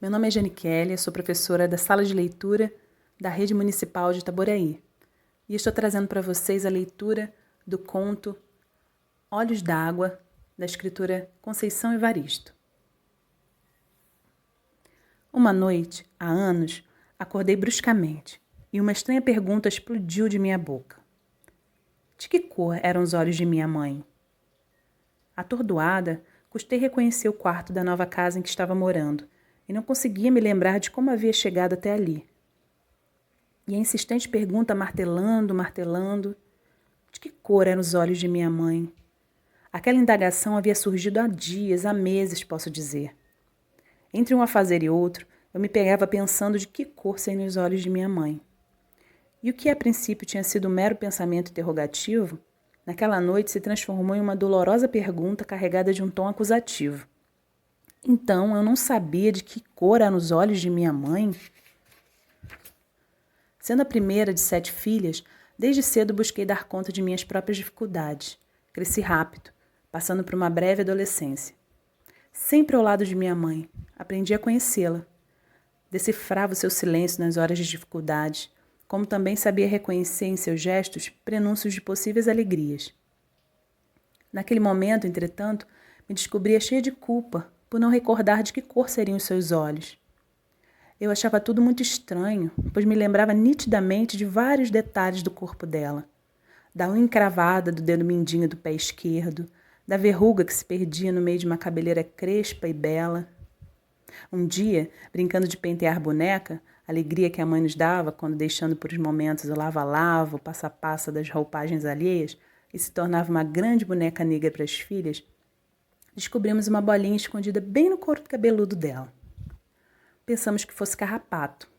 Meu nome é Janicélia, sou professora da Sala de Leitura da Rede Municipal de Itaboraí e estou trazendo para vocês a leitura do conto Olhos d'Água, da escritora Conceição Evaristo. Uma noite, há anos, acordei bruscamente e uma estranha pergunta explodiu de minha boca. De que cor eram os olhos de minha mãe? Atordoada, custei reconhecer o quarto da nova casa em que estava morando e não conseguia me lembrar de como havia chegado até ali. E a insistente pergunta martelando, de que cor eram os olhos de minha mãe? Aquela indagação havia surgido há dias, há meses, posso dizer. Entre um afazer e outro, eu me pegava pensando de que cor seriam os olhos de minha mãe. E o que a princípio tinha sido um mero pensamento interrogativo, naquela noite se transformou em uma dolorosa pergunta carregada de um tom acusativo. Então, eu não sabia de que cor eram os olhos de minha mãe? Sendo a primeira de 7 filhas, desde cedo busquei dar conta de minhas próprias dificuldades. Cresci rápido, passando por uma breve adolescência. Sempre ao lado de minha mãe, aprendi a conhecê-la. Decifrava o seu silêncio nas horas de dificuldade, como também sabia reconhecer em seus gestos prenúncios de possíveis alegrias. Naquele momento, entretanto, me descobria cheia de culpa por não recordar de que cor seriam os seus olhos. Eu achava tudo muito estranho, pois me lembrava nitidamente de vários detalhes do corpo dela. Da unha encravada do dedo mindinho do pé esquerdo, da verruga que se perdia no meio de uma cabeleira crespa e bela. Um dia, brincando de pentear boneca, alegria que a mãe nos dava quando, deixando por uns momentos o lava-lava, o passa-passa das roupagens alheias, e se tornava uma grande boneca negra para as filhas, descobrimos uma bolinha escondida bem no couro cabeludo dela. Pensamos que fosse carrapato.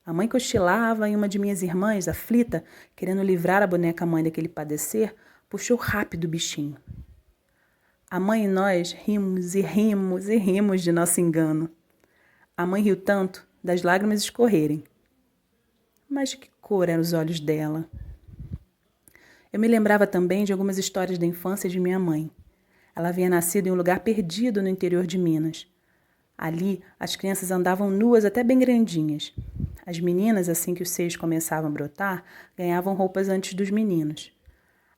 A mãe cochilava e uma de minhas irmãs, aflita, querendo livrar a boneca mãe daquele padecer, puxou rápido o bichinho. A mãe e nós rimos e rimos e rimos de nosso engano. A mãe riu tanto das lágrimas escorrerem. Mas de que cor eram os olhos dela? Eu me lembrava também de algumas histórias da infância de minha mãe. Ela havia nascido em um lugar perdido no interior de Minas. Ali, as crianças andavam nuas até bem grandinhas. As meninas, assim que os seios começavam a brotar, ganhavam roupas antes dos meninos.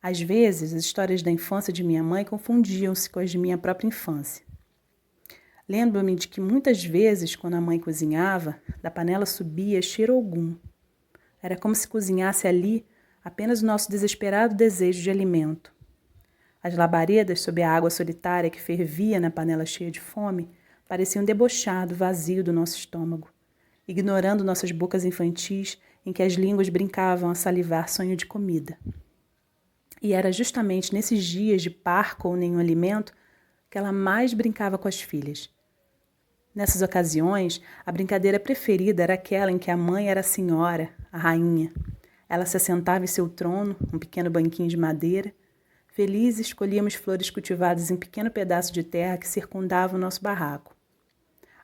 Às vezes, as histórias da infância de minha mãe confundiam-se com as de minha própria infância. Lembro-me de que muitas vezes, quando a mãe cozinhava, da panela subia cheiro algum. Era como se cozinhasse ali apenas o nosso desesperado desejo de alimento. As labaredas sob a água solitária que fervia na panela cheia de fome pareciam debochar do vazio do nosso estômago, ignorando nossas bocas infantis em que as línguas brincavam a salivar sonho de comida. E era justamente nesses dias de parco ou nenhum alimento que ela mais brincava com as filhas. Nessas ocasiões, a brincadeira preferida era aquela em que a mãe era a senhora, a rainha. Ela se assentava em seu trono, um pequeno banquinho de madeira. Felizes, escolhíamos flores cultivadas em pequeno pedaço de terra que circundava o nosso barraco.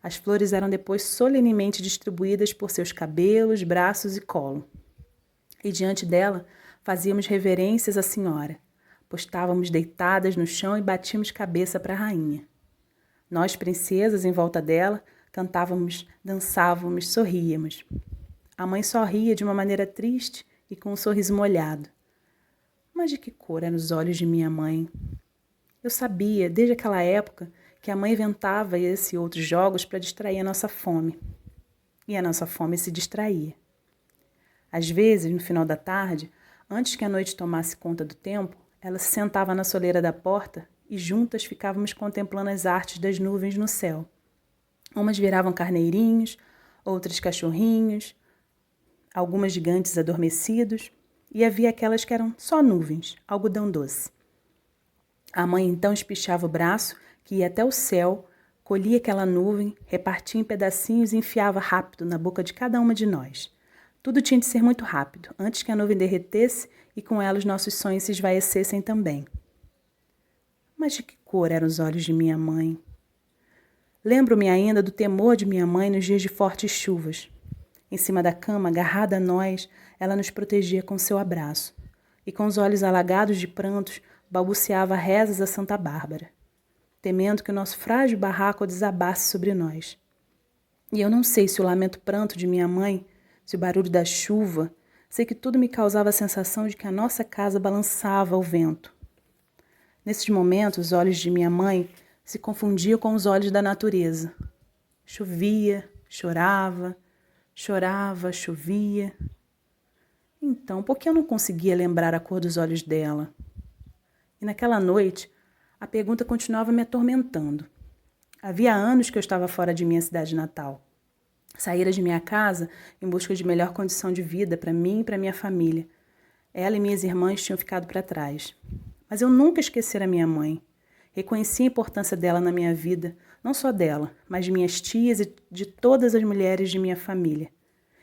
As flores eram depois solenemente distribuídas por seus cabelos, braços e colo. E diante dela, fazíamos reverências à senhora. Postávamos deitadas no chão e batíamos cabeça para a rainha. Nós, princesas, em volta dela, cantávamos, dançávamos, sorríamos. A mãe sorria de uma maneira triste e com um sorriso molhado. Mas de que cor eram os olhos de minha mãe? Eu sabia, desde aquela época, que a mãe inventava esse e outros jogos para distrair a nossa fome. E a nossa fome se distraía. Às vezes, no final da tarde, antes que a noite tomasse conta do tempo, ela se sentava na soleira da porta e juntas ficávamos contemplando as artes das nuvens no céu. Umas viravam carneirinhos, outras cachorrinhos, algumas gigantes adormecidos, e havia aquelas que eram só nuvens, algodão doce. A mãe então espichava o braço, que ia até o céu, colhia aquela nuvem, repartia em pedacinhos e enfiava rápido na boca de cada uma de nós. Tudo tinha de ser muito rápido, antes que a nuvem derretesse e com ela os nossos sonhos se esvaecessem também. Mas de que cor eram os olhos de minha mãe? Lembro-me ainda do temor de minha mãe nos dias de fortes chuvas. Em cima da cama, agarrada a nós, ela nos protegia com seu abraço. E com os olhos alagados de prantos, balbuciava rezas a Santa Bárbara, temendo que o nosso frágil barraco desabasse sobre nós. E eu não sei se o lamento pranto de minha mãe, se o barulho da chuva, sei que tudo me causava a sensação de que a nossa casa balançava ao vento. Nesses momentos, os olhos de minha mãe se confundiam com os olhos da natureza. Chovia, chorava, chorava, chovia. Então, por que eu não conseguia lembrar a cor dos olhos dela? E naquela noite, a pergunta continuava me atormentando. Havia anos que eu estava fora de minha cidade natal. Saíra de minha casa em busca de melhor condição de vida para mim e para minha família. Ela e minhas irmãs tinham ficado para trás. Mas eu nunca esquecera minha mãe. Reconheci a importância dela na minha vida, não só dela, mas de minhas tias e de todas as mulheres de minha família.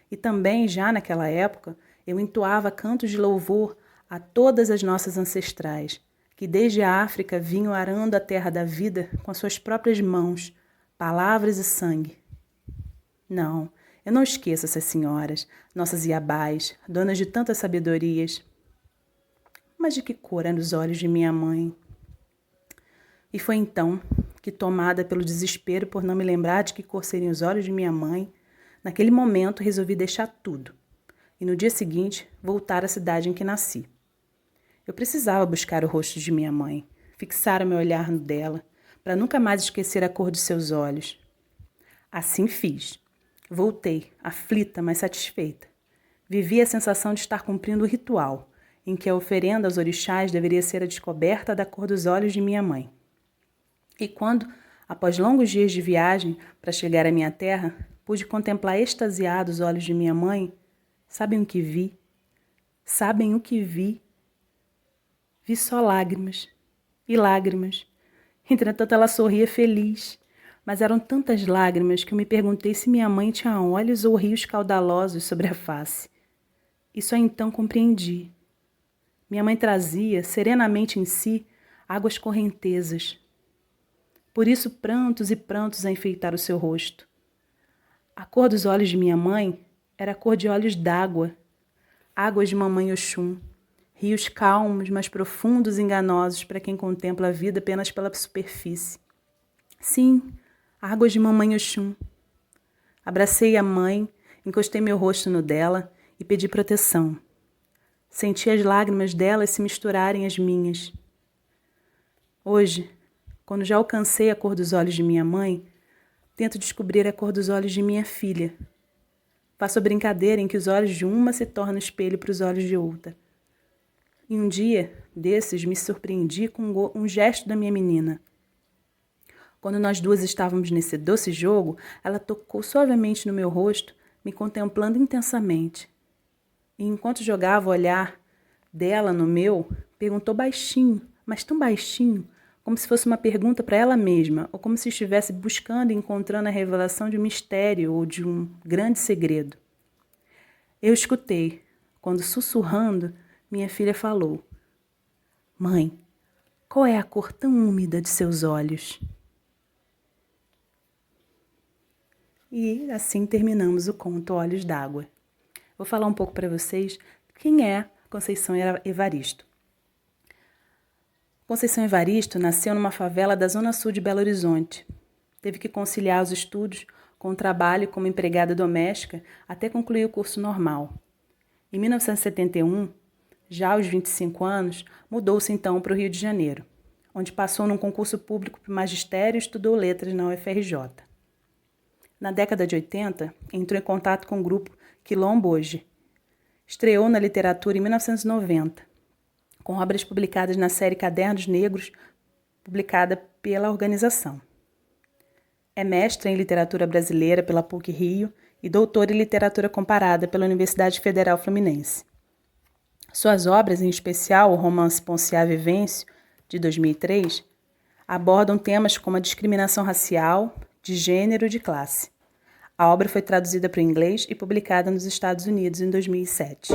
E também, já naquela época, eu entoava cantos de louvor a todas as nossas ancestrais, que desde a África vinham arando a terra da vida com as suas próprias mãos, palavras e sangue. Não, eu não esqueço essas senhoras, nossas iabás, donas de tantas sabedorias. Mas de que cor eram os olhos de minha mãe? E foi então que, tomada pelo desespero por não me lembrar de que cor seriam os olhos de minha mãe, naquele momento resolvi deixar tudo e no dia seguinte voltar à cidade em que nasci. Eu precisava buscar o rosto de minha mãe, fixar o meu olhar no dela, para nunca mais esquecer a cor de seus olhos. Assim fiz. Voltei, aflita, mas satisfeita. Vivi a sensação de estar cumprindo o ritual, em que a oferenda aos orixás deveria ser a descoberta da cor dos olhos de minha mãe. E quando, após longos dias de viagem para chegar à minha terra, pude contemplar extasiado os olhos de minha mãe, sabem o que vi? Sabem o que vi? Vi só lágrimas e lágrimas. Entretanto, ela sorria feliz, mas eram tantas lágrimas que eu me perguntei se minha mãe tinha olhos ou rios caudalosos sobre a face. E só então compreendi. Minha mãe trazia, serenamente em si, águas correntezas. Por isso, prantos e prantos a enfeitar o seu rosto. A cor dos olhos de minha mãe era a cor de olhos d'água, águas de mamãe Oxum, rios calmos, mas profundos e enganosos para quem contempla a vida apenas pela superfície. Sim, águas de mamãe Oxum. Abracei a mãe, encostei meu rosto no dela e pedi proteção. Senti as lágrimas dela se misturarem às minhas. Hoje, quando já alcancei a cor dos olhos de minha mãe, tento descobrir a cor dos olhos de minha filha. Faço a brincadeira em que os olhos de uma se tornam espelho para os olhos de outra. E um dia desses me surpreendi com um gesto da minha menina. Quando nós duas estávamos nesse doce jogo, ela tocou suavemente no meu rosto, me contemplando intensamente. E enquanto jogava o olhar dela no meu, perguntou baixinho, mas tão baixinho, como se fosse uma pergunta para ela mesma, ou como se estivesse buscando e encontrando a revelação de um mistério ou de um grande segredo. Eu escutei, quando sussurrando, minha filha falou: "Mãe, qual é a cor tão úmida de seus olhos?" E assim terminamos o conto Olhos d'Água. Vou falar um pouco para vocês quem é Conceição Evaristo. Conceição Evaristo nasceu numa favela da zona sul de Belo Horizonte. Teve que conciliar os estudos com o trabalho como empregada doméstica até concluir o curso normal. Em 1971, já aos 25 anos, mudou-se então para o Rio de Janeiro, onde passou num concurso público para o magistério e estudou letras na UFRJ. Na década de 80, entrou em contato com o grupo Quilombo Hoje. Estreou na literatura em 1990, com obras publicadas na série Cadernos Negros, publicada pela organização. É mestra em literatura brasileira pela PUC-Rio e doutora em literatura comparada pela Universidade Federal Fluminense. Suas obras, em especial o romance Ponciá Vivêncio, de 2003, abordam temas como a discriminação racial, de gênero e de classe. A obra foi traduzida para o inglês e publicada nos Estados Unidos em 2007.